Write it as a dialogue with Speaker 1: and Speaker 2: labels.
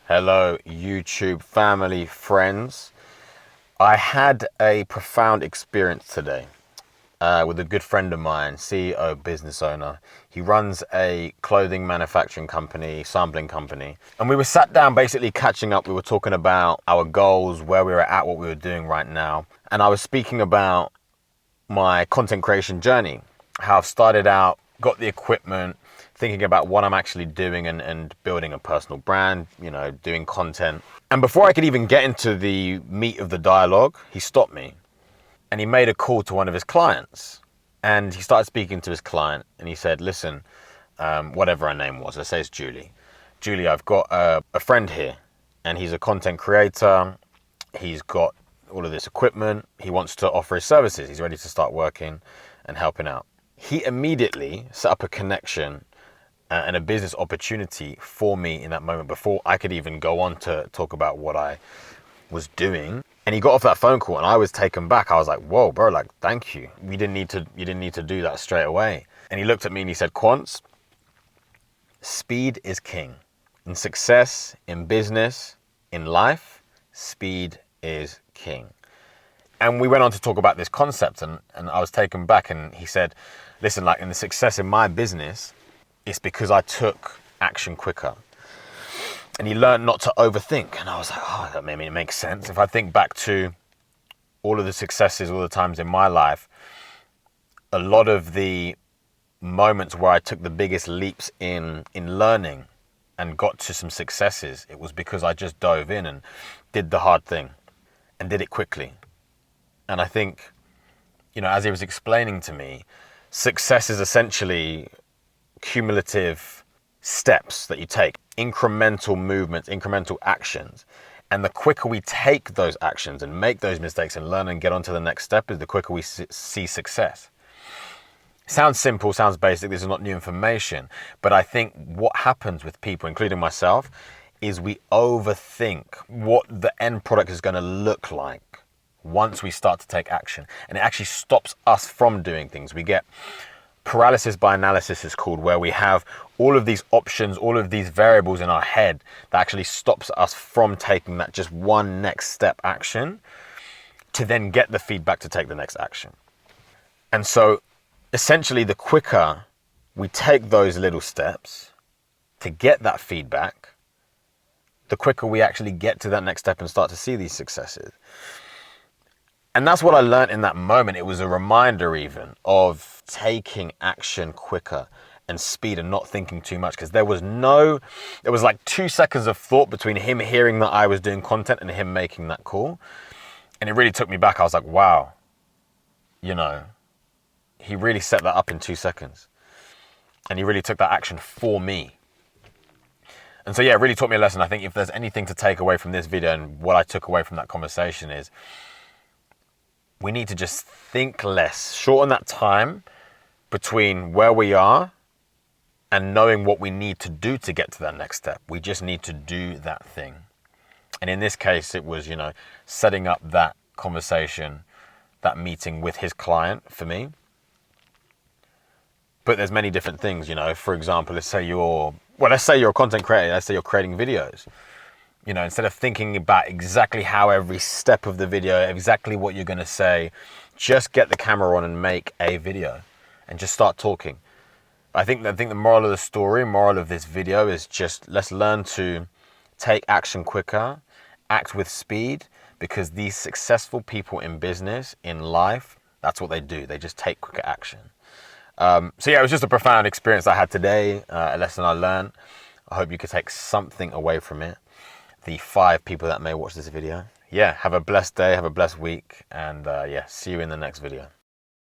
Speaker 1: Hello, YouTube family, friends. I had a profound experience today with a good friend of mine, CEO, business owner. He runs a clothing manufacturing company, sampling company. And we were sat down basically catching up. We were talking about our goals, where we were at, what we were doing right now. And I was speaking about my content creation journey, how I've started out, got the equipment, thinking about what I'm actually doing and building a personal brand, doing content. And before I could even get into the meat of the dialogue, he stopped me and he made a call to one of his clients. And he started speaking to his client and he said, listen, whatever her name was, let's say it's Julie. Julie, I've got a friend here and he's a content creator. He's got all of this equipment. He wants to offer his services. He's ready to start working and helping out. He immediately set up a connection and a business opportunity for me in that moment before I could even go on to talk about what I was doing. And he got off that phone call and I was taken back. I was like, whoa, bro, like, thank you. You didn't need to do that straight away. And he looked at me and he said, Quantz, speed is king. In success, in business, in life, speed is king. And we went on to talk about this concept and I was taken back and he said, listen, like in the success in my business, it's because I took action quicker. And he learned not to overthink. And I was like, oh, that maybe it makes sense. If I think back to all of the successes, all the times in my life, a lot of the moments where I took the biggest leaps in learning and got to some successes, it was because I just dove in and did the hard thing and did it quickly. And I think, as he was explaining to me, success is essentially cumulative steps that you take, incremental movements, incremental actions. And the quicker we take those actions and make those mistakes and learn and get on to the next step, is the quicker we see success. Sounds simple, sounds basic, this is not new information, but I think what happens with people, including myself, is we overthink what the end product is going to look like once we start to take action. And it actually stops us from doing things. We get paralysis by analysis, is called, where we have all of these options, all of these variables in our head that actually stops us from taking that just one next step action to then get the feedback to take the next action. And so essentially, the quicker we take those little steps to get that feedback, the quicker we actually get to that next step and start to see these successes. And that's what I learned in that moment. It was a reminder even of taking action quicker and speed and not thinking too much, because there was like 2 seconds of thought between him hearing that I was doing content and him making that call. And it really took me back. I was like, wow, he really set that up in 2 seconds and he really took that action for me. And so, yeah, it really taught me a lesson. I think if there's anything to take away from this video and what I took away from that conversation is, we need to just think less, shorten that time between where we are and knowing what we need to do to get to that next step. We just need to do that thing. And in this case, it was, setting up that conversation, that meeting with his client for me. But there's many different things, for example, let's say you're a content creator, let's say you're creating videos. Instead of thinking about exactly how every step of the video, exactly what you're going to say, just get the camera on and make a video and just start talking. I think the moral of the story, moral of this video is just let's learn to take action quicker, act with speed, because these successful people in business, in life, that's what they do. They just take quicker action. So yeah, it was just a profound experience I had today, a lesson I learned. I hope you could take something away from it. The 5 people that may watch this video. Yeah, have a blessed day, have a blessed week, and see you in the next video.